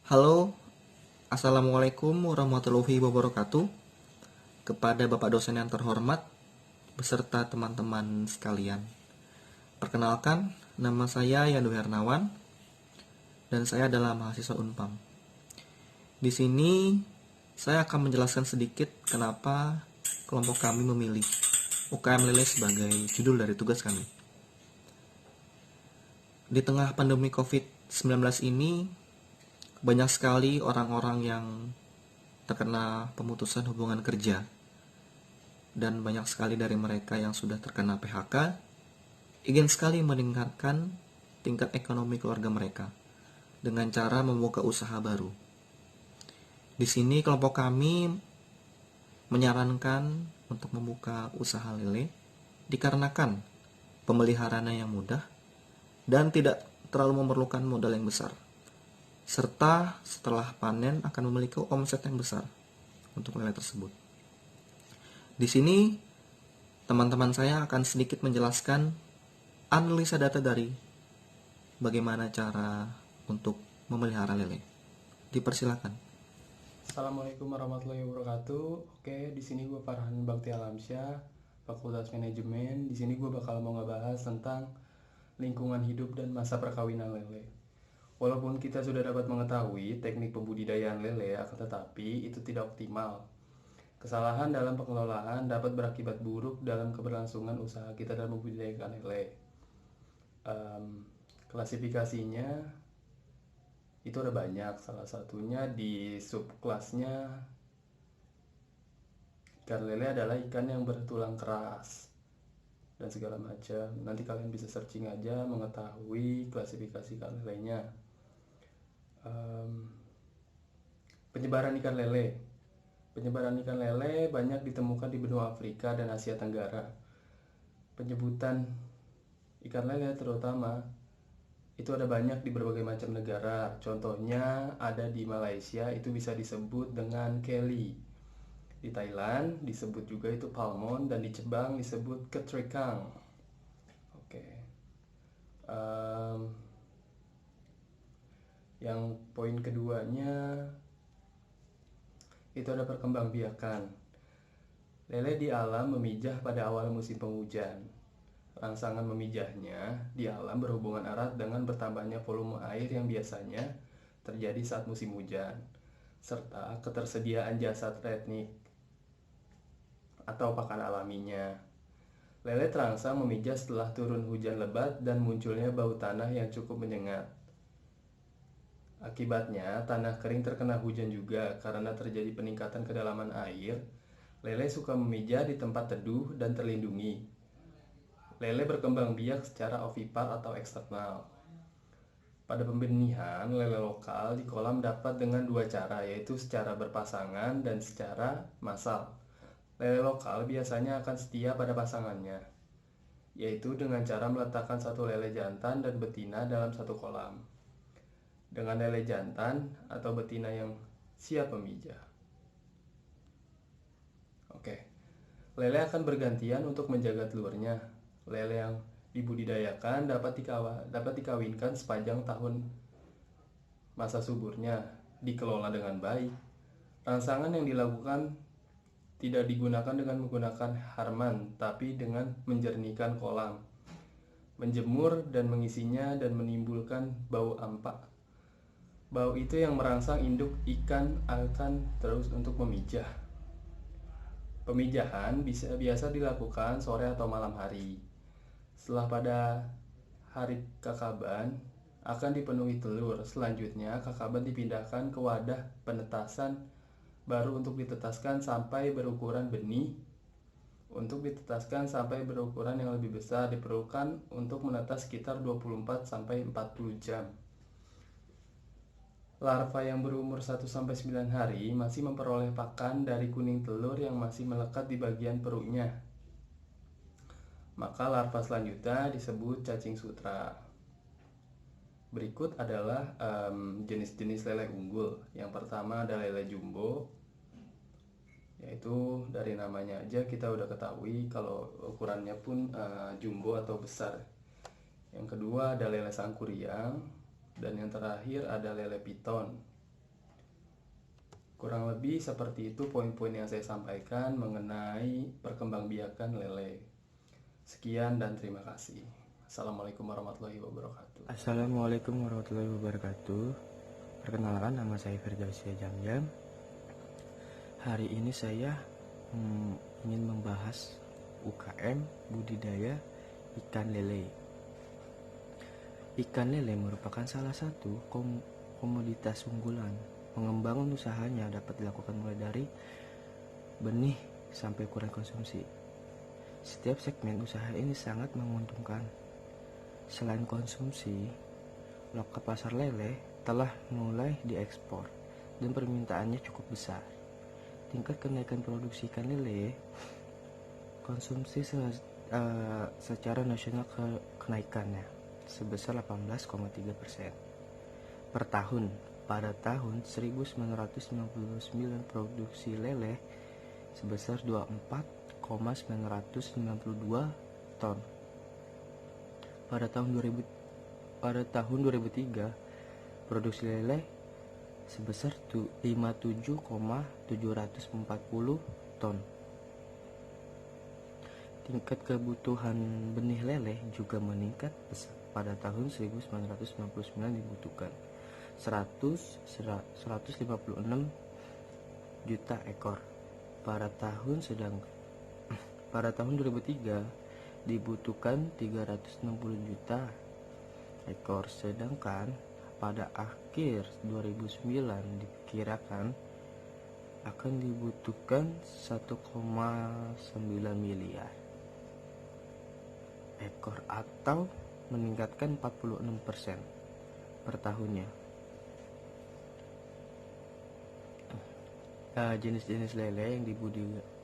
Halo, Assalamualaikum warahmatullahi wabarakatuh. Kepada Bapak dosen yang terhormat, beserta teman-teman sekalian. Perkenalkan, nama saya Yandu Hernawan, dan saya adalah mahasiswa Unpam. Di sini, saya akan menjelaskan sedikit kenapa kelompok kami memilih UKM Lele sebagai judul dari tugas kami. Di tengah pandemi COVID-19 ini, banyak sekali orang-orang yang terkena pemutusan hubungan kerja, dan banyak sekali dari mereka yang sudah terkena PHK ingin sekali meningkatkan tingkat ekonomi keluarga mereka dengan cara membuka usaha baru. Di sini kelompok kami menyarankan untuk membuka usaha lele dikarenakan pemeliharaannya yang mudah dan tidak terlalu memerlukan modal yang besar, serta setelah panen akan memiliki omset yang besar untuk lele tersebut. Di sini teman-teman saya akan sedikit menjelaskan analisa data dari bagaimana cara untuk memelihara lele. Dipersilakan. Assalamualaikum warahmatullahi wabarakatuh. Oke, di sini gue Farhan Bakti Alamsyah, Fakultas Manajemen. Di sini gue bakal mau ngebahas tentang lingkungan hidup dan masa perkawinan lele. Walaupun kita sudah dapat mengetahui teknik pembudidayaan lele, akan tetapi itu tidak optimal. Kesalahan dalam pengelolaan dapat berakibat buruk dalam keberlangsungan usaha kita dalam membudidayakan lele. Klasifikasinya itu ada banyak, salah satunya di subkelasnya ikan lele adalah ikan yang bertulang keras dan segala macam. Nanti kalian bisa searching aja mengetahui klasifikasi ikan lelenya. Penyebaran ikan lele. Penyebaran ikan lele banyak ditemukan di benua Afrika dan Asia Tenggara. Penyebutan ikan lele terutama itu ada banyak di berbagai macam negara. Contohnya ada di Malaysia, itu bisa disebut dengan Kelly. Di Thailand disebut juga itu palmon, dan di Jepang disebut ketrikang. Oke. Yang poin keduanya itu ada perkembangbiakan. Lele di alam memijah pada awal musim penghujan. Rangsangan memijahnya di alam berhubungan erat dengan bertambahnya volume air yang biasanya terjadi saat musim hujan, serta ketersediaan jasad etnik atau pakan alaminya. Lele terangsang memijah setelah turun hujan lebat dan munculnya bau tanah yang cukup menyengat. Akibatnya, tanah kering terkena hujan juga karena terjadi peningkatan kedalaman air. Lele suka memijah di tempat teduh dan terlindungi. Lele berkembang biak secara ovipar atau eksternal. Pada pembenihan, lele lokal di kolam dapat dengan dua cara, yaitu secara berpasangan dan secara massal. Lele lokal biasanya akan setia pada pasangannya, yaitu dengan cara meletakkan satu lele jantan dan betina dalam satu kolam, dengan lele jantan atau betina yang siap memijah. Oke, lele akan bergantian untuk menjaga telurnya. Lele yang dibudidayakan dapat dikawinkan sepanjang tahun masa suburnya, dikelola dengan baik. Rangsangan yang dilakukan tidak digunakan dengan menggunakan harman, tapi dengan menjernihkan kolam, menjemur dan mengisinya dan menimbulkan bau ampak. Bau itu yang merangsang induk ikan akan terus untuk memijah. Pemijahan biasa dilakukan sore atau malam hari. Setelah pada hari kakaban akan dipenuhi telur. Selanjutnya kakaban dipindahkan ke wadah penetasan baru untuk ditetaskan sampai berukuran benih. Untuk ditetaskan sampai berukuran yang lebih besar diperlukan untuk menetas sekitar 24 sampai 40 jam. Larva yang berumur 1-9 hari masih memperoleh pakan dari kuning telur yang masih melekat di bagian perutnya. Maka larva selanjutnya disebut cacing sutra. Berikut adalah jenis-jenis lele unggul. Yang pertama ada lele jumbo, yaitu dari namanya aja kita udah ketahui kalau ukurannya pun jumbo atau besar. Yang kedua ada lele sangkuriang, dan yang terakhir ada lele piton. Kurang lebih seperti itu poin-poin yang saya sampaikan mengenai perkembangbiakan lele. Sekian dan terima kasih. Assalamualaikum warahmatullahi wabarakatuh. Assalamualaikum warahmatullahi wabarakatuh. Perkenalkan, nama saya Firdausia Jamjam. Hari ini saya ingin membahas UKM budidaya ikan lele. Ikan lele merupakan salah satu komoditas unggulan. Pengembangan usahanya dapat dilakukan mulai dari benih sampai ukuran konsumsi. Setiap segmen usaha ini sangat menguntungkan. Selain konsumsi, lokal pasar lele telah mulai diekspor dan permintaannya cukup besar. Tingkat kenaikan produksi ikan lele, konsumsi secara nasional kenaikannya sebesar 18,3% per tahun. Pada tahun 1999 produksi lele sebesar 24,992 ton. Pada tahun 2003 produksi lele sebesar 57,740 ton. Tingkat kebutuhan benih lele juga meningkat pesat. Pada tahun 1999 dibutuhkan 156 juta ekor. Pada tahun 2003 dibutuhkan 360 juta ekor, sedangkan pada akhir 2009 diperkirakan akan dibutuhkan 1,9 miliar ekor atau meningkatkan 46% per tahunnya. Jenis-jenis lele yang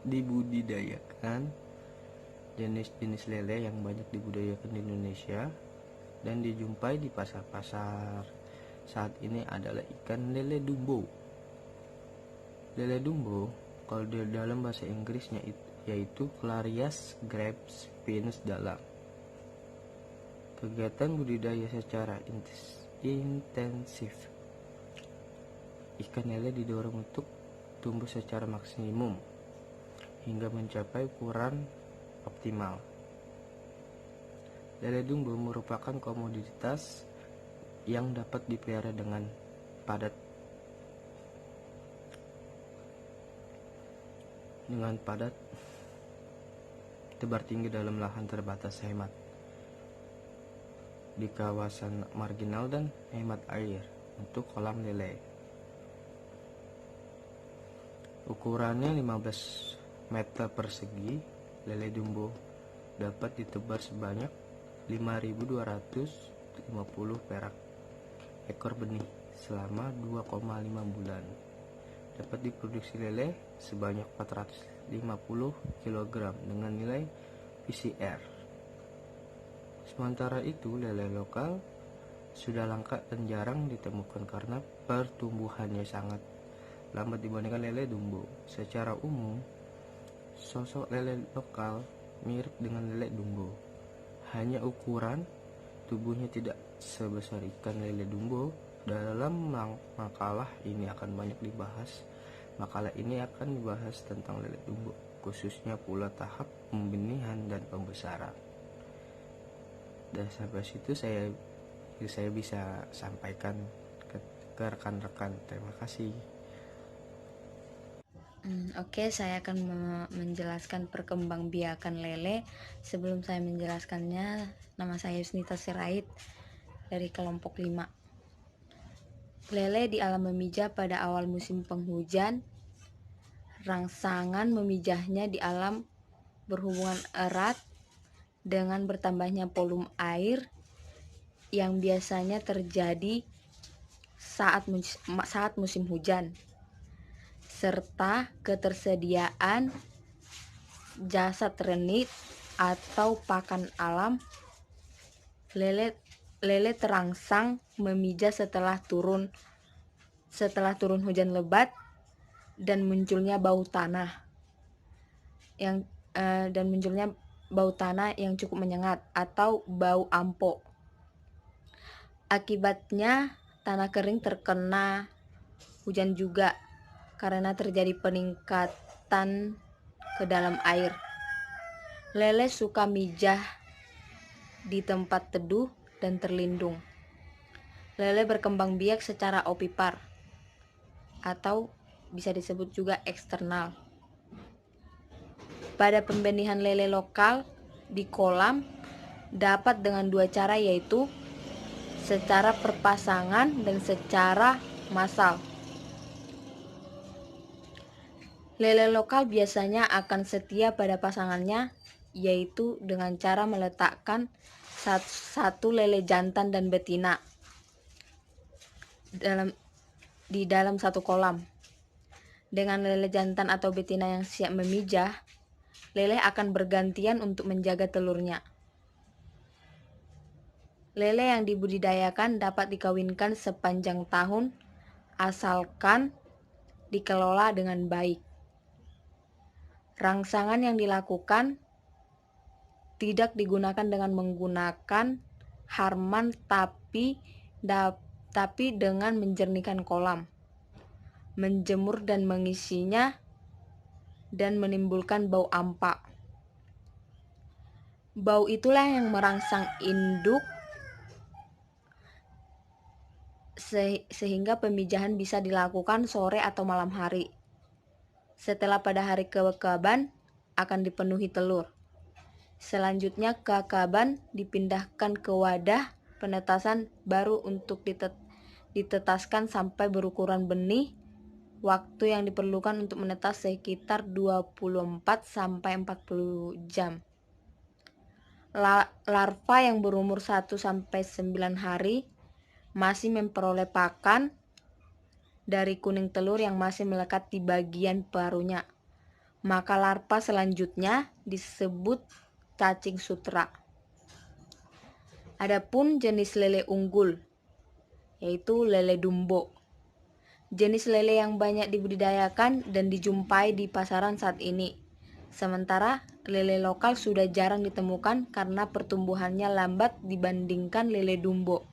dibudidayakan. Jenis-jenis lele yang banyak dibudidayakan di Indonesia dan dijumpai di pasar-pasar saat ini adalah ikan lele dumbo. Lele dumbo kalau di dalam bahasa Inggrisnya yaitu Clarias grapes pins dalam. Kegiatan budidaya secara intensif. Ikan lele didorong untuk tumbuh secara maksimum hingga mencapai ukuran optimal. Lele dumbo merupakan komoditas yang dapat dipelihara dengan padat tebar tinggi dalam lahan terbatas, hemat di kawasan marginal dan hemat air untuk kolam lele. Ukurannya 15 meter persegi. Lele dumbo dapat ditebar sebanyak 5.250 perak ekor benih selama 2,5 bulan. Dapat diproduksi lele sebanyak 450 kg dengan nilai PCR. Sementara itu, lele lokal sudah langka dan jarang ditemukan karena pertumbuhannya sangat lambat dibandingkan lele dumbo. Secara umum, sosok lele lokal mirip dengan lele dumbo. Hanya ukuran tubuhnya tidak sebesar ikan lele dumbo. Dalam makalah ini akan banyak dibahas. Makalah ini akan dibahas tentang lele dumbo, khususnya pula tahap pembenihan dan pembesaran. Dan sampai situ saya bisa sampaikan ke rekan-rekan. Terima kasih. Oke, saya akan menjelaskan perkembangbiakan lele. Sebelum saya menjelaskannya, nama saya Yusnita Sirait dari kelompok 5. Lele di alam memijah pada awal musim penghujan. Rangsangan memijahnya di alam berhubungan erat dengan bertambahnya volume air yang biasanya terjadi saat musim hujan, serta ketersediaan jasad renit atau pakan alam. Lele terangsang memijah setelah turun hujan lebat dan munculnya bau tanah yang cukup menyengat atau bau ampo. Akibatnya tanah kering terkena hujan juga karena terjadi peningkatan ke dalam air. Lele suka mijah di tempat teduh dan terlindung. Lele berkembang biak secara opipar atau bisa disebut juga eksternal. Pada pembenihan lele lokal di kolam dapat dengan dua cara, yaitu secara perpasangan dan secara massal. Lele lokal biasanya akan setia pada pasangannya, yaitu dengan cara meletakkan satu lele jantan dan betina di dalam satu kolam. Dengan lele jantan atau betina yang siap memijah, lele akan bergantian untuk menjaga telurnya. Lele yang dibudidayakan dapat dikawinkan sepanjang tahun asalkan dikelola dengan baik. Rangsangan yang dilakukan tidak digunakan dengan menggunakan harman tapi dengan menjernihkan kolam, menjemur dan mengisinya, dan menimbulkan bau ampa. Bau itulah yang merangsang induk sehingga pemijahan bisa dilakukan sore atau malam hari. Setelah pada hari kekaban akan dipenuhi telur. Selanjutnya kekaban dipindahkan ke wadah penetasan baru untuk ditetaskan sampai berukuran benih. Waktu yang diperlukan untuk menetas sekitar 24 sampai 40 jam. Larva yang berumur 1 sampai 9 hari masih memperoleh pakan dari kuning telur yang masih melekat di bagian paruhnya. Maka larva selanjutnya disebut cacing sutra. Adapun jenis lele unggul, yaitu lele dumbo. Jenis lele yang banyak dibudidayakan dan dijumpai di pasaran saat ini. Sementara lele lokal sudah jarang ditemukan karena pertumbuhannya lambat dibandingkan lele dumbo.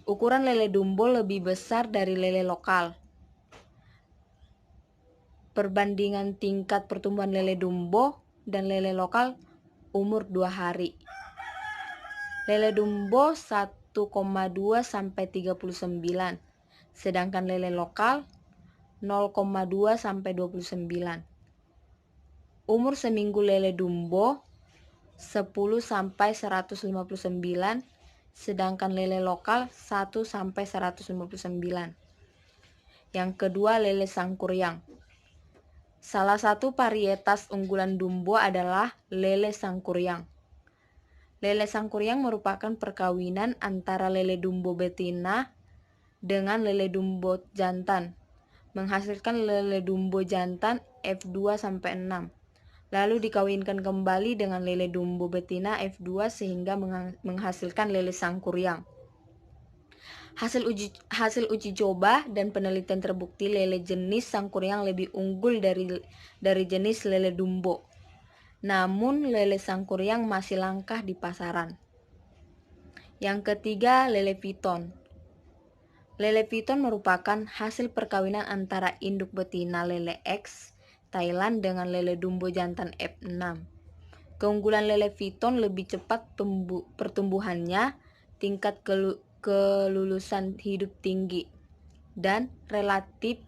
Ukuran lele dumbo lebih besar dari lele lokal. Perbandingan tingkat pertumbuhan lele dumbo dan lele lokal umur 2 hari. Lele dumbo 1,2 sampai 39, sedangkan lele lokal 0,2 sampai 29. Umur seminggu lele dumbo 10 sampai 159, sedangkan lele lokal 1 sampai 159. Yang kedua, lele sangkuriang. Salah satu varietas unggulan dumbo adalah lele sangkuriang. Lele sangkuriang merupakan perkawinan antara lele dumbo betina dengan lele dumbo jantan, menghasilkan lele dumbo jantan F2 sampai 6. Lalu dikawinkan kembali dengan lele dumbo betina F2 sehingga menghasilkan lele sangkuriang. Hasil uji coba dan penelitian terbukti lele jenis sangkuriang lebih unggul dari jenis lele dumbo. Namun lele sangkuriang masih langka di pasaran. Yang ketiga, lele piton. Lele piton merupakan hasil perkawinan antara induk betina lele X Thailand dengan lele dumbo jantan F6. Keunggulan lele piton lebih cepat pertumbuhannya, tingkat kelulusan hidup tinggi, dan relatif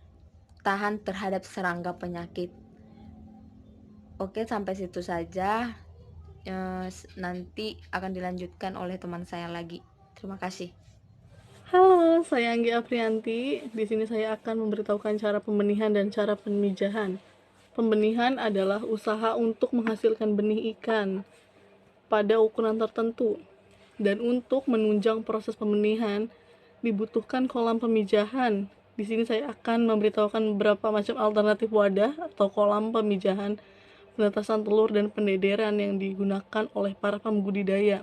tahan terhadap serangga penyakit. Oke, sampai situ saja. Nanti akan dilanjutkan oleh teman saya lagi. Terima kasih. Halo, saya Anggi Aprianti. Di sini saya akan memberitahukan cara pembenihan dan cara pemijahan. Pembenihan adalah usaha untuk menghasilkan benih ikan pada ukuran tertentu. Dan untuk menunjang proses pembenihan, dibutuhkan kolam pemijahan. Di sini saya akan memberitahukan beberapa macam alternatif wadah atau kolam pemijahan, penetasan telur, dan pendederan yang digunakan oleh para pembudidaya.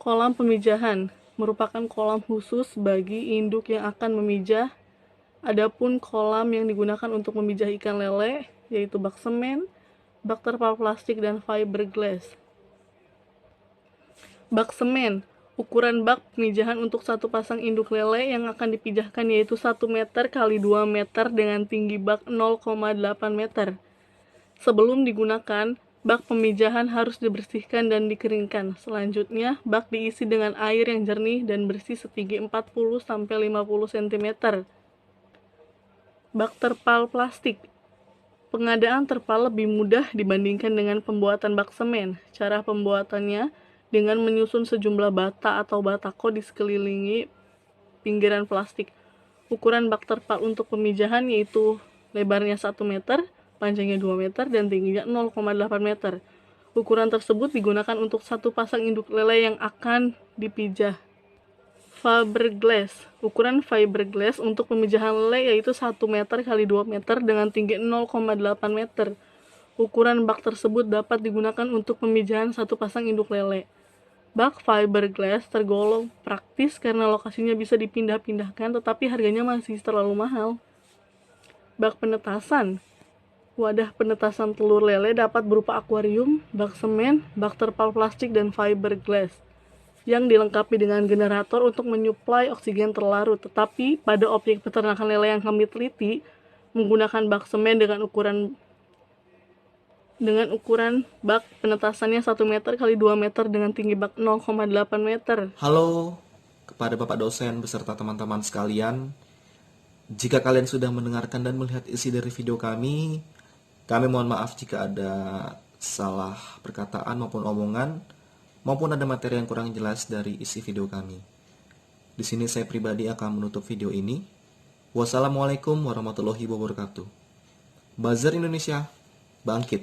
Kolam pemijahan merupakan kolam khusus bagi induk yang akan memijah. Adapun kolam yang digunakan untuk memijah ikan lele yaitu bak semen, bak terpal plastik, dan fiberglass. Bak semen Ukuran bak pemijahan untuk satu pasang induk lele yang akan dipijahkan yaitu 1 meter x 2 meter dengan tinggi bak 0,8 meter. Sebelum digunakan, bak pemijahan harus dibersihkan dan dikeringkan. Selanjutnya, bak diisi dengan air yang jernih dan bersih setinggi 40-50 cm. Bak terpal plastik. Pengadaan terpal lebih mudah dibandingkan dengan pembuatan bak semen. Cara pembuatannya dengan menyusun sejumlah bata atau batako di sekelilingi pinggiran plastik. Ukuran bak terpal untuk pemijahan yaitu lebarnya 1 meter, panjangnya 2 meter, dan tingginya 0,8 meter. Ukuran tersebut digunakan untuk satu pasang induk lele yang akan dipijah. Fiberglass. Ukuran fiberglass untuk pemijahan lele yaitu 1 meter x 2 meter dengan tinggi 0,8 meter. Ukuran bak tersebut dapat digunakan untuk pemijahan satu pasang induk lele. Bak fiberglass tergolong praktis karena lokasinya bisa dipindah-pindahkan tetapi harganya masih terlalu mahal. Bak penetasan. Wadah penetasan telur lele dapat berupa akuarium, bak semen, bak terpal plastik, dan fiberglass yang dilengkapi dengan generator untuk menyuplai oksigen terlarut. Tetapi pada objek peternakan lele yang kami teliti menggunakan bak semen dengan ukuran bak penetasannya 1 meter x 2 meter dengan tinggi bak 0,8 meter. Halo kepada Bapak dosen beserta teman-teman sekalian. Jika kalian sudah mendengarkan dan melihat isi dari video kami mohon maaf jika ada salah perkataan maupun omongan, maupun ada materi yang kurang jelas dari isi video kami. Di sini saya pribadi akan menutup video ini. Wassalamualaikum warahmatullahi wabarakatuh. Buzzer Indonesia, bangkit!